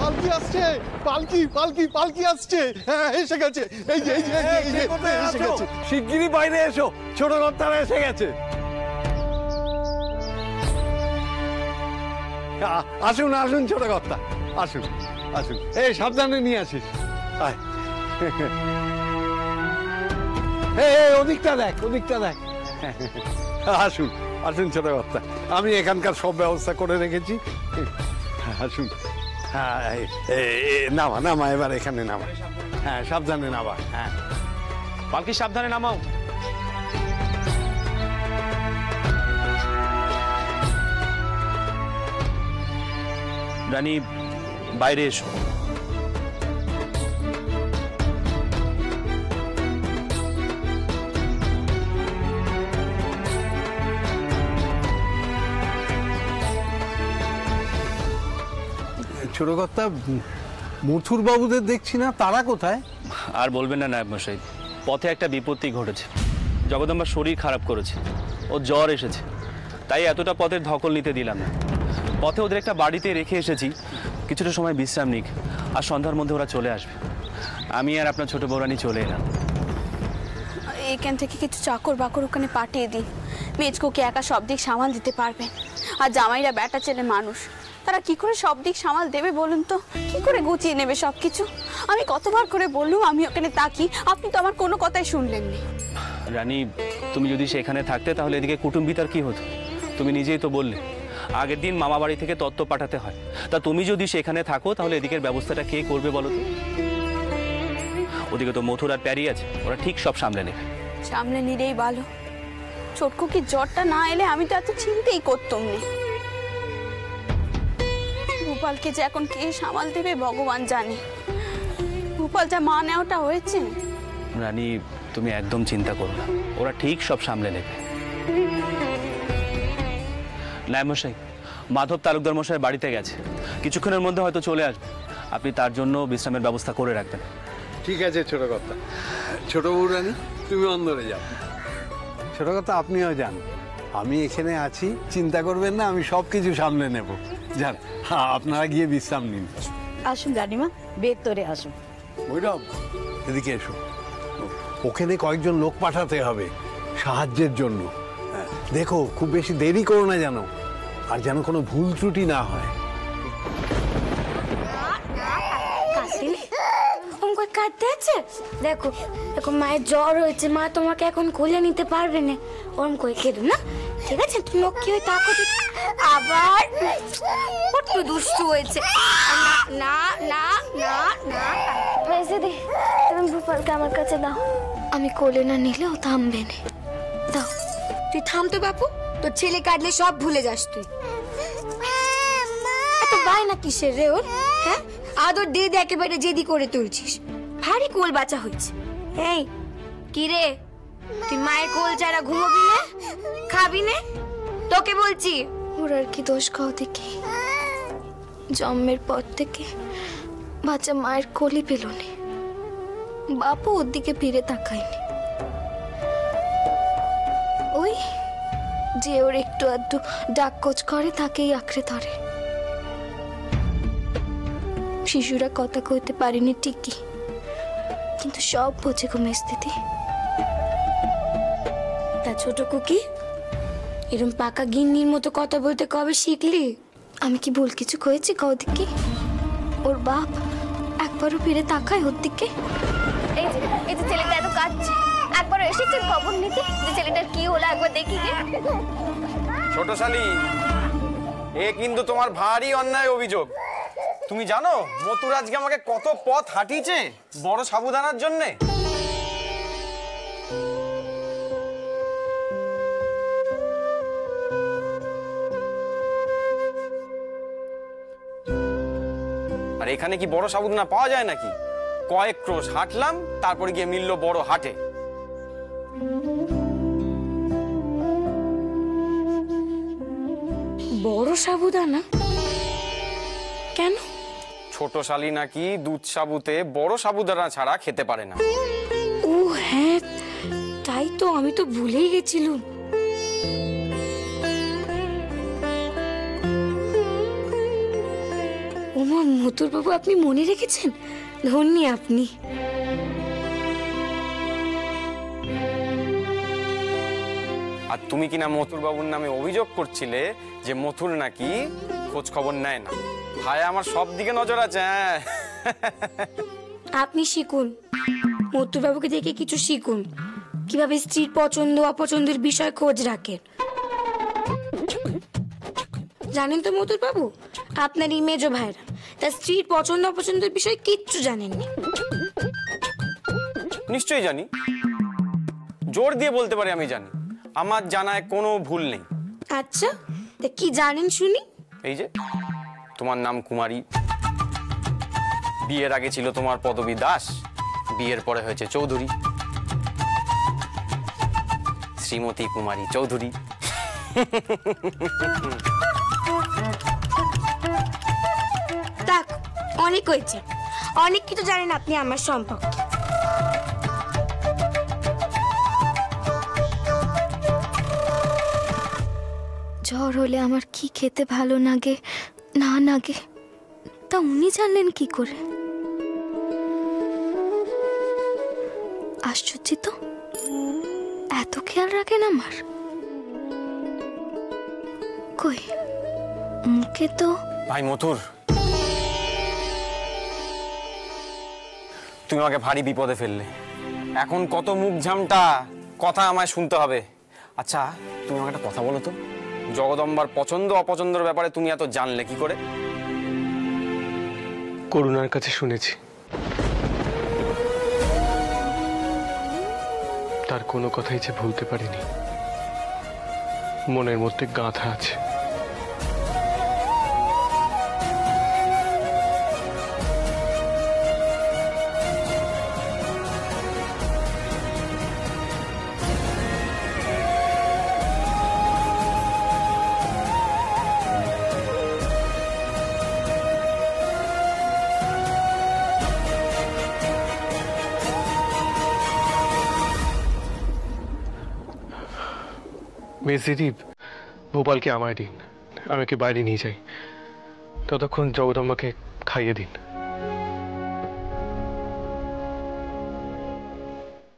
পালকি আসছে, পালকি পালকি পালকি আসছে। হ্যাঁ এসে গেছে, এই যে এসে গেছে। শিগগিরই বাইরে এসো, ছোট কর্তারা এসে গেছে। আসুন আসুন ছোট কর্তা, আসুন আসুন। এই সাবধানে নিয়ে আসিস। আয় ওদিকটা দেখ, ওদিকটা দেখ। আসুন আসুন ছোট কর্তা, আমি এখানকার সব ব্যবস্থা করে রেখেছি। আসুন। হ্যাঁ নামা নামা, এবার এখানে নামা। হ্যাঁ সাবধানে নামা। হ্যাঁ পালকি সাবধানে নামাও। রানী বাইরে এসো। ছোট কর্তা, মথুর বাবুদের দেখছি না, তারা কোথায়? আর বলবেন না নায়ব মশাই, পথে একটা বিপত্তি ঘটেছে। জগদম্বার শরীর খারাপ করেছে, ও জ্বর এসেছে, তাই এতটা পথের ধকল নিতে দিলাম না। পথে ওদের একটা বাড়িতে রেখে এসেছি, কিছুটা সময় বিশ্রাম নিক, আর সন্ধ্যার মধ্যে ওরা চলে আসবে। আমি আর আপনার ছোট বৌরানী চলে এলাম। এখান থেকে কিছু চাকর বাকর ওখানে পাঠিয়ে দিন। মেজকোকে একা সব দিক সামাল দিতে পারবেন, আর জামাইরা বেটা ছেলে মানুষ, তারা কি করে সব দিক সামাল দেবে বলুন তো? কি করে গুছিয়ে নেবে সব কিছু? আমি কতবার করে বললুম আমি ওখানে থাকি, আপনি তো আমার কোনো কথাই শুনলেননি। রানী, তুমি যদি সেখানে থাকতে তাহলে এদিকে কুটুম্বিতার কি হতো? তুমি নিজেই তো বললে আগের দিন মামা বাড়ি থেকে তত্ত্ব পাঠাতে হয়। তা তুমি যদি সেখানে থাকো তাহলে এদিকের ব্যবস্থাটা কে করবে বলো তো? ওদিকে তো মথুর আর প্যারি আছে, ওরা ঠিক সব সামলে নেবে। সামলে নিলেই ভালো। ছোটকু কি জ্বরটা না এলে আমি তো এত চিন্তাই করতাম না। গোপালকে যে এখন কে সামাল দেবে ভগবান জানে। গোপাল যা মা নেওয়াটা হয়েছে। রানী, তুমি একদম চিন্তা করো না, ওরা ঠিক সব সামলে নেবে। নায়ব মশাই, মাধব তালুকদার মশাই বাড়িতে গেছে, কিছুক্ষণের মধ্যে হয়তো চলে আসবে। আপনি তার জন্য বিশ্রামের ব্যবস্থা করে রাখবেন। ঠিক আছে ছোট কর্তা। ছোট বৌরানী, তুমি অন্দরে যাও। ছোট কর্তা আপনিও যান, আমি এখানে আছি, চিন্তা করবেন না, আমি সব কিছু সামলে নেব। যান, হ্যাঁ আপনারা গিয়ে বিশ্রাম নিন। আসুন রানীমা, ভেতরে আসুন। ভৈরব, এদিকে এসো। ওখানে কয়েকজন লোক পাঠাতে হবে সাহায্যের জন্য। দেখো খুব বেশি দেরি করো না যেন, আর যেন কোনো ভুল ত্রুটি না হয়। কাঁদতে আছে, দেখো দেখো মায়ের জ্বর হয়েছে, মা তোমাকে এখন কোলে নিতে পারবে না, ওরম করে কেঁদো না, ঠিক আছে? তুমি লক্ষ্মী হয়ে তাকো। আবার কত দুষ্টু হয়েছে। না না না না ভেসে দে, তুমি ভূপালকে আমার কাছে দাও, আমি কোলে না নিলেও থামবে না। দাও। তুই থাম তো বাপু, তোর ছেলে কাঁদলে সব ভুলে যাস তুই। এত বায়না কিসের রে ওর? হ্যাঁ, আদর দিয়ে দিয়ে একেবারে জেদি করে তুলছিস। ভারী কোল বাঁচা হয়েছে। এই কি রে, তুই মায়ের কোল ছাড়া ঘুমোবি না, খাবি না? তোকে বলছি। ওর আর কি দোষ খাও দেখি, জন্মের পর থেকে বাচ্চা মায়ের কোলই পেল না, বাপু ওর দিকে ফিরে তাকায়নি। ওই যে ওর একটু আধটু ডাক কোচ করে তাকেই আঁকড়ে ধরে। শিশুরা কথা কইতে পারেনি ঠিকই, কিন্তু সব বোঝে গো মেজদিদি। তা ছোট কুকি, এরম পাকা গিন্নির মতো কথা বলতে কবে শিখলি? আমি কি ভুল কিছু করেছি কও দেখি? ওর বাপ একবারও ফিরে তাকায় ওর দিকে? এই যে ছেলেটা এত কাঁদছে, একবার এসেছেন খবর নিতে যে ছেলেটার কি হলো, একবার দেখি গে। ছোট শালি, এ কিন্তু তোমার ভারী অন্যায় অভিযোগ। তুমি জানো মথুর আজকে আমাকে কত পথ হাঁটিয়েছে বড় সাবুদানার জন্যে? আর এখানে কি বড় সাবুদানা পাওয়া যায় নাকি? কয়েক ক্রোশ হাঁটলাম, তারপরে গিয়ে মিলল বড় হাটে। বড় সাবুদানা কেন? ছোট শালি নাকি দুধ সাবুতে বড় সাবুদানা ছাড়া খেতে পারে না। ও হ্যাঁ, তাই তো, আমি তো ভুলেই গেছিলাম। ও ওমা মতুর বাবু, আপনি মনে রেখেছেন, ধন্যী আপনি। আর তুমি কিনা মথুর বাবুর নামে অভিযোগ করছিলে যে মথুর নাকি খোঁজ খবর নেয় না। ভাই আমার সব দিকে নজর আছে। হ্যাঁ, আপনি শিখুন, মতুর বাবুকে দেখে কিছু শিখুন, কিভাবে স্ত্রীর পছন্দ অপছন্দের বিষয় খোঁজ রাখেন। জানেন তো মতুর বাবু, আপনার ইমেজও ভাইরাল, তার স্ত্রীর পছন্দ অপছন্দের বিষয় কিচ্ছু জানেননি। নিশ্চয়ই জানি, জোর দিয়ে বলতে পারি আমি জানি। আমার জানায় কোনো ভুল নেই। আচ্ছা, তা কি জানেন শুনি? এই যে তোমার নাম কুমারী, বিয়ের আগে ছিল তোমার পদবী দাস, বিয়ের পরে হয়েছে চৌধুরী, শ্রীমতী কুমারী চৌধুরী। তাক, অনেক হয়েছে, অনেক কিছু জানেন আপনি আমার সম্পর্কে। জ্বর হলে আমার কি খেতে ভালো লাগে না লাগে তা উনি জানলেন কি করে? আশ্চর্য তো, এত খেয়াল রাখেন আমার। কই মুখে তো। ভাই মথুর, তুমি আমাকে ভারী বিপদে ফেললে। এখন কত মুখ ঝামটা কথা আমায় শুনতে হবে। আচ্ছা তুমি আমাকে একটা কথা বলো তো, জগদম্বার পছন্দ অপছন্দের ব্যাপারে তুমি এত জানলে কি করে? করুণার কাছে শুনেছি, তার কোনো কথাই যে ভুলতে পারিনি, মনের মধ্যে গাঁথা আছে। মেজদিদি, ভোপালকে আমায় দিন, আমি ওকে বাইরে নিয়ে যাই, ততক্ষণ জগদম্বাকে খাইয়ে দিন।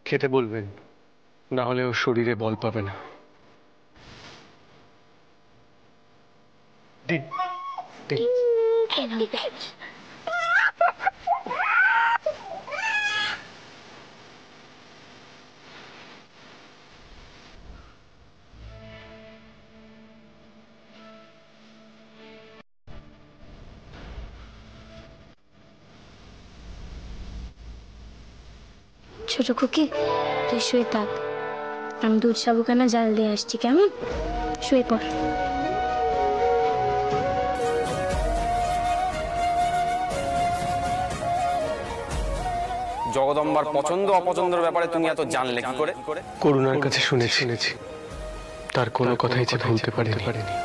খেতে বলবেন, না হলে ওর শরীরে বল পাবে না। দিন দিন। ছোট খুকি, তুই শুয়ে থাক, আমি দুধ সাবুখানা জাল দিয়ে আসছি, কেমন? শুয়ে পড়। জগদম্বার পছন্দ অপছন্দের ব্যাপারে তুমি এত জানলে কি করে? করুণার কাছে শুনেছি, তার কোনো কথাই যে ভুলতে পারিনি,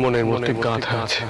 মনের মধ্যে গাঁথা আছে।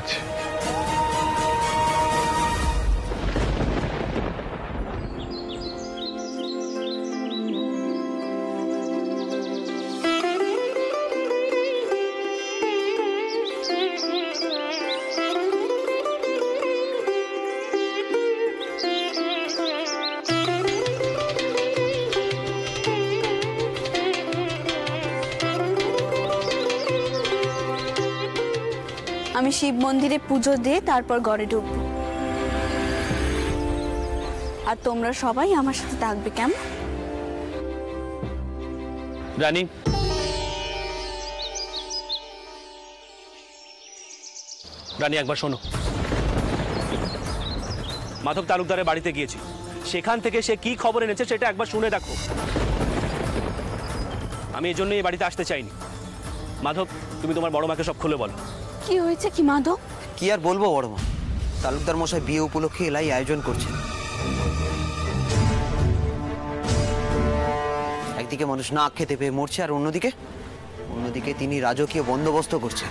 আমি শিব মন্দিরে পুজো দিয়ে তারপর ঘরে ঢুকবো, আর তোমরা সবাই আমার সাথে থাকবে, কেমন? রানী, রানী একবার শোনো। মাধব তালুকদারের বাড়িতে গিয়েছি, সেখান থেকে সে কি খবর এনেছে সেটা একবার শুনে দেখো। আমি এই জন্যই এই বাড়িতে আসতে চাইনি। মাধব, তুমি তোমার বড় মাকে সব খুলে বলো। কি হয়েছে কি মাধব? কি আর বলবো বড় মা, তালুকদার মশাই বিয়ে উপলক্ষে এলাই আয়োজন করছেন। একদিকে মানুষ না খেতে পেয়ে মরছে, আর অন্যদিকে তিনি রাজকীয় বন্দোবস্ত করছেন।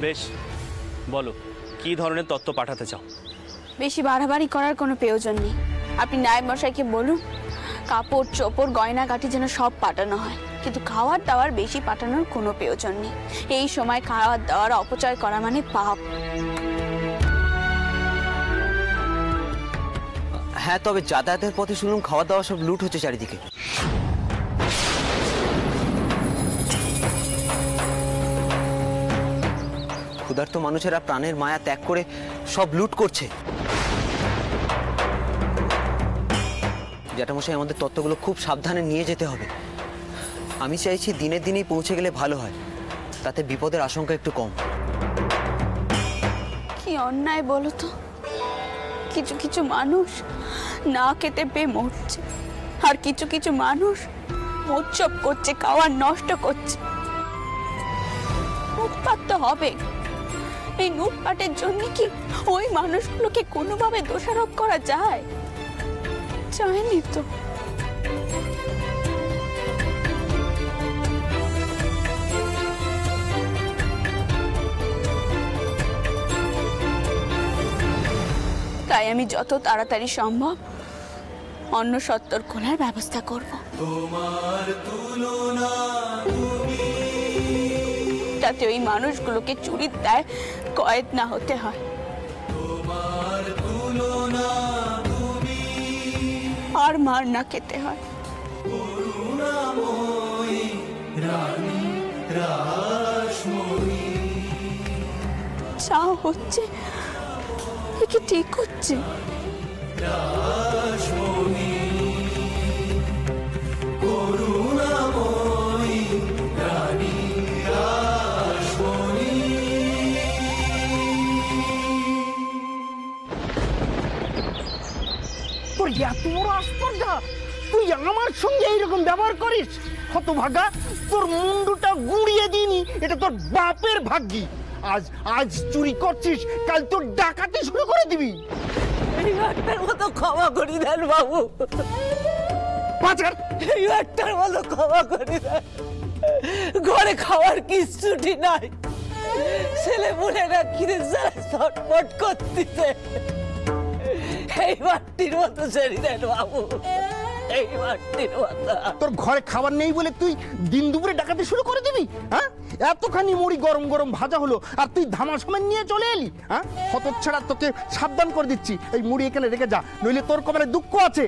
বেশ, বলো কি ধরনের তত্ত্ব পাঠাতে চাও? বেশি বাড়াবাড়ি করার কোনো প্রয়োজন নেই। আপনি নায়েব মশাইকে বলুন কাপড় চোপড় গয়নাগাটি যেন সব পাঠানো হয়। কিন্তু খাওয়ার দাওয়ার বেশি পাঠানোর কোনো প্রয়োজন নেই। এই সময় খাওয়ার দাওয়ার অপচয় করা মানে পাপ। হ্যাঁ, তবে যাতায়াতের পথে শুনলাম খাওয়া দাওয়া সব লুট হচ্ছে চারিদিকে। ক্ষুধার্ত মানুষেরা প্রাণের মায়া ত্যাগ করে সব লুট করছে। জ্যাঠামশাই, আমাদের তত্ত্বগুলো খুব সাবধানে নিয়ে যেতে হবে। আমি চাইছি দিনের দিনেই পৌঁছে গেলে ভালো হয়, তাতে বিপদের আশঙ্কা একটু কম। কি অন্যায় বলো তো, কিছু কিছু মানুষ না খেতে পেয়ে মরছে, আর কিছু কিছু মানুষ উৎসব করছে, খাওয়ার নষ্ট করছে। উৎপাত তো হবে। এই লুটপাটের জন্য কি ওই মানুষগুলোকে কোনোভাবে দোষারোপ করা যায়? চায়নি তো। তাই আমি যত তাড়াতাড়ি সম্ভব অন্য সত্তর খোলার ব্যবস্থা করব, যাতে ওই মানুষগুলোকে চুরির দায় কয়েদ না হতে হয়। আর মার না খেতে হয়। যা হচ্ছে কি ঠিক হচ্ছে? তোর এত বড় আস্পর্ধা, তুই আমার সঙ্গে এইরকম ব্যবহার করিস? হতভাগা, তোর মুন্ডুটা গুড়িয়ে দিইনি, এটা তোর বাপের ভাগ্যি। আজ চুরি করছিস, কাল তোর ডাকাতি শুরু করে দিবি। এইবারটার মতো ক্ষমা করি দেন বাবু, এইবারটার মতো ক্ষমা করি দেন। ঘরে খাওয়ার কিচ্ছুটি নাই, ছেলে মুড়েরা খিদে ছটফট করতেছে। এইবারটির মতো ছেড়ে দেন বাবু, এইবারটির মতো। তোর ঘরে খাবার নেই বলে তুই দিন দুপুরে ডাকাতি শুরু করে দিবি? হ্যাঁ, এতখানি মুড়ি গরম গরম ভাজা হলো আর তুই ধামা সময় নিয়ে চলে এলি? হ্যাঁ, হতচ্ছাড়া, তোকে সাবধান করে দিচ্ছি, এই মুড়ি এখানে রেখে যা, নইলে তোর কপালে দুঃখ আছে।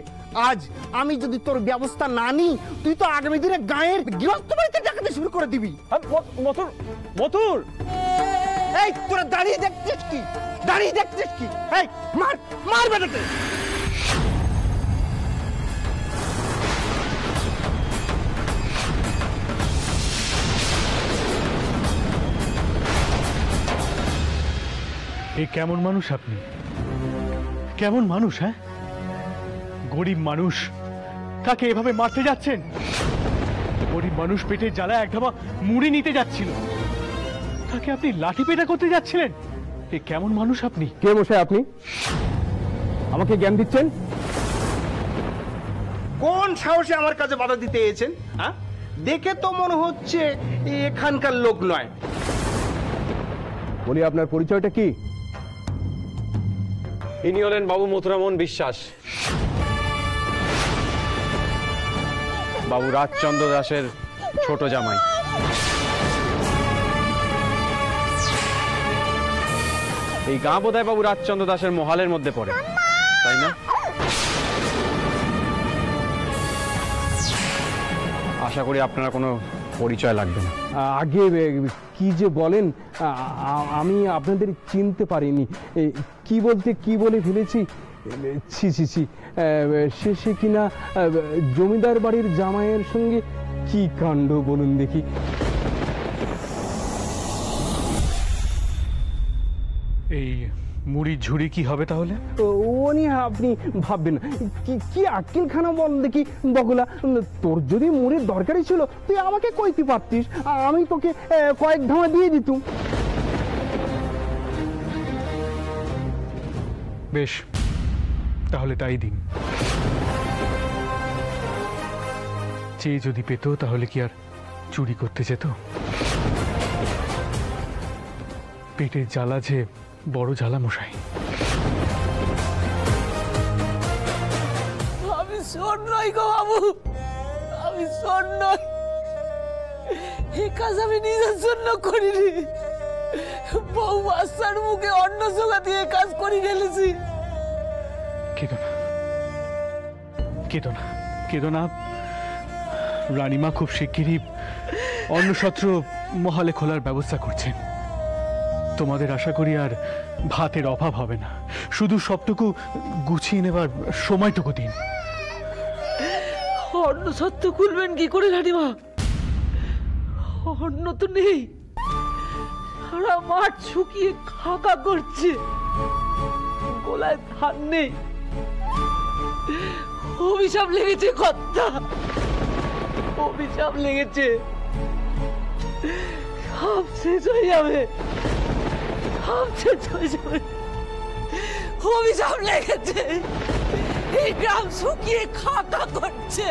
আজ আমি যদি তোর ব্যবস্থা না নিই, তুই তো আগামী দিনে গায়ের গৃহস্থ বাড়িতে ডাকাতি শুরু করে দিবি। মথুর, এই তোরা দাঁড়িয়ে দেখছিস কি? দাঁড়িয়ে দেখছিস কি? এই মার মার বেটাতে। এ কেমন মানুষ আপনি? কেমন মানুষ? হ্যাঁ, গরিব মানুষ, তাকে এভাবে মারতে যাচ্ছেন? গরিব মানুষ পেটে জ্বালা এক ধাবা মুড়ি নিতে যাচ্ছিল, তাকে আপনি লাঠি পেটা করতে যাচ্ছিলেন? এ কেমন মানুষ আপনি? কে বসে আপনি আমাকে জ্ঞান দিচ্ছেন? কোন সাহসে আমার কাছে বাধা দিতে এসেছেন? হ্যাঁ, দেখে তো মনে হচ্ছে এখানকার লোক নয়। বলি, আপনার পরিচয়টা কি? ইনি হলেন বাবু মথুরামোহন বিশ্বাস, বাবু রাজচন্দ্র দাসের ছোট জামাই। এই গাঁ বোধহয় বাবু রাজচন্দ্র দাসের মহালের মধ্যে পড়ে, তাই না? আশা করি আপনারা কোনো পরিচয় লাগবে না। আগে কি যে বলেন, আমি আপনাদের চিনতে পারিনি। কি বলতে কি বলে ফেলেছি। ছি ছি ছি, শেষে কিনা জমিদার বাড়ির জামাইয়ের সঙ্গে কি কাণ্ড বলুন দেখি। এই মুড়ির ঝুড়ি কি হবে তাহলে? ও নিয়ে আপনি ভাববেন না। কি আক্কেলখানা বল দেখি বগলা, তোর যদি মুড়ির দরকারই ছিল তুই আমাকে কইতে পারতিস, আমি তোকে কয়েক ধামা দিয়ে দিতুম। বেশ, তাহলে তাই দিন। চেয়ে যদি পেত তাহলে কি আর চুরি করতে যেত? পেটের জ্বালা যে বড় জ্বালা মশাই। আমি শোন নই গো বাবু, আমি শোন নই। এই কাজ আমি নিজের জন্য করিনি, বউ বাচ্চার মুখে অন্ন জোগা দিয়ে কাজ করে ফেলেছি। কেঁদো না। রানীমা খুব শিগগিরই অন্নসত্র মহালে খোলার ব্যবস্থা করছেন। তোমাদের আশা করি আর ভাতের অভাব হবে না। শুধু সবটুকু গুছিয়ে নেবার সময়টুকু দিন। অন্নসত্র খুলবেন কি করে রানীমা? অন্ন তো নেই, সারা মাঠ শুকিয়ে খাকা করছে, গোলায় ধান নেই। অভিশাপ লেগেছে কর্তা, অভিশাপ লেগেছে। সব শেষ হয়ে যাবে, সব শেষ হয়ে যাবে। অভিশাপ লেগেছে, এই গ্রাম শুকিয়ে খাকা করছে।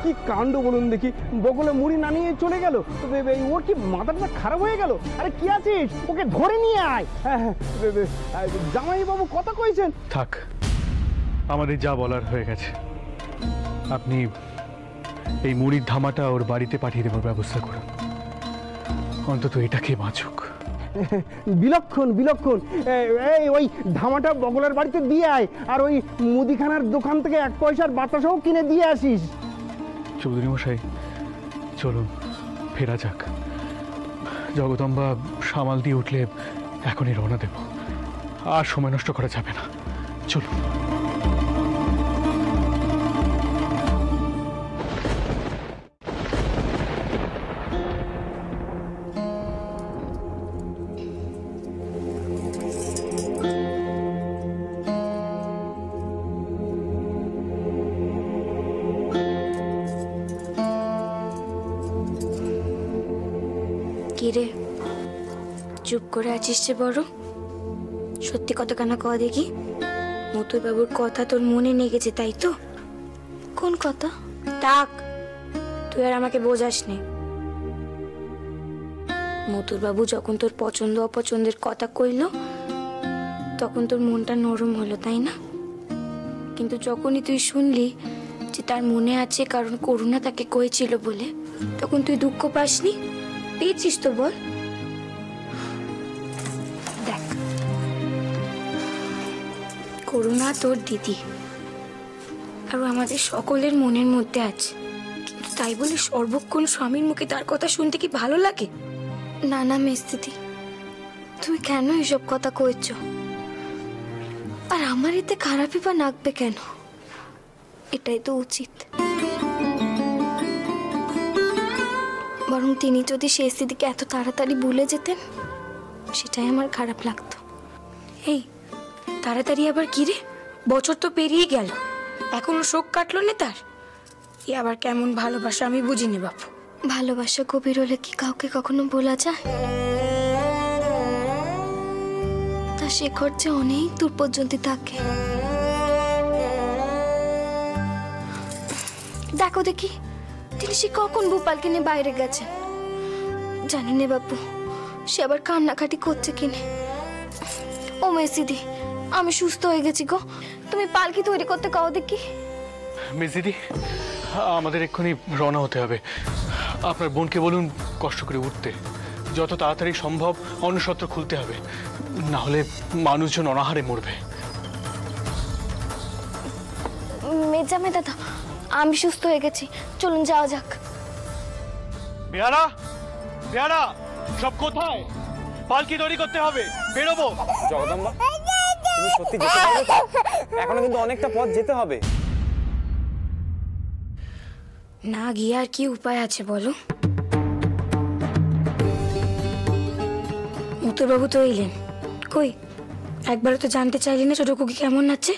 কি কাণ্ড বলুন দেখি, বগলে মুড়ি না নিয়ে চলে গেল। ওর কি মাথাটা খারাপ হয়ে গেল? আরে কি আছিস, ওকে ধরে নিয়ে আয়। জামাই বাবু কথা কইছেন। থাক, আমাদের যা বলার হয়ে গেছে। আপনি এই মুড়ির ধামাটা ওর বাড়িতে পাঠিয়ে দেওয়ার ব্যবস্থা করুন, অন্তত এটাকে বাঁচুক। বিলক্ষণ বিলক্ষণ। এই ওই ধামাটা বগলের বাড়িতে দিয়ে আয়, আর ওই মুদিখানার দোকান থেকে 1 পয়সার বাতাসাও কিনে দিয়ে আসিস। চৌধুরী মশাই, চলুন ফেরা যাক। জগদম্বা সামাল দিয়ে উঠলে এখনই রওনা দেব, আর সময় নষ্ট করা যাবে না। চলুন। কিরে চুপ করে আছিস যে বড়? সত্যি কথা কেন কওয়া দেখি। মতুর বাবুর কথা তোর মনে লেগেছে তাই তো? কোন কথা? থাক, তুই আর আমাকে বোঝাস নে। মতুর বাবু যখন তোর পছন্দ অপছন্দের কথা কইল, তখন তোর মনটা নরম হলো তাই না? কিন্তু যখনই তুই শুনলি যে তার মনে আছে কারণ করুণা তাকে কয়েছিল বলে, তখন তুই দুঃখ পাসনি? পেয়েছিস তো বল? দেখ, করুণা তোর দিদি আর আমাদের সকলের মনের মধ্যে আছে, কিন্তু তাই বলে সর্বক্ষণ স্বামীর মুখে তার কথা শুনতে কি ভালো লাগে? না না মেস দিদি, তুমি কেন এসব কথা কইছ? আর আমার এতে খারাপই বা লাগবে কেন? এটাই তো উচিত। বরং তিনি যদি শেষ দিদিকে এত তাড়াতাড়ি ভুলে যেতেন, সেটাই আমার খারাপ লাগতো। এই তাড়াতাড়ি আবার কি রে? বছর তো পেরিয়ে গেল, এখনো শোক কাটলো না তার? এ আবার কেমন ভালোবাসা আমি বুঝিনি বাপু। ভালোবাসা গভীর হলে কি কাউকে কখনো বলা যায়? তা শেখর যে অনেক দূর পর্যন্ত থাকে। দেখো দেখি তিনি সে কখন ভূপালকে নিয়ে বাইরে গেছেন। জানি না বাপু, সে আবার কান্নাকাটি করছে কিনে। ও মেসিদি, আমি সুস্থ হয়ে গেছি গো, তুমি পালকি তৈরি করতে কাও দেখি। মিস দিদি, আমাদের এক্ষুনি রওনা হতে হবে। আপনার বোনকে বলুন কষ্ট করে উঠতে, যত তাড়াতাড়ি সম্ভব অন্নসত্র খুলতে হবে, না হলে মানুষজন অনাহারে মরবে। মেজামে দাদা, আমি সুস্থ হয়ে গেছি, চলুন যাওয়া যাক। বেহারা, বেহারা, সব কোথায়? পালকি তৈরি করতে হবে, বেরোবো। জগদম্বা, তুমি সত্যি যেতে পারবে তো? এখনো কিন্তু অনেকটা পথ যেতে হবে। না গিয়ে আর কি উপায় আছে বলো? মতুরবাবু তো এলেন, কই একবারও তো জানতে চাইলি না ছোট কুকি কেমন আছে?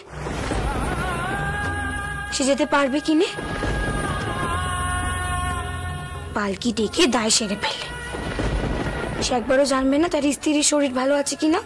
সে যেতে পারবে কিনে? পালকি ডেকে দায় সেরে ফেললে। সে একবারও জানবে না তার স্ত্রীর শরীর ভালো আছে কিনা?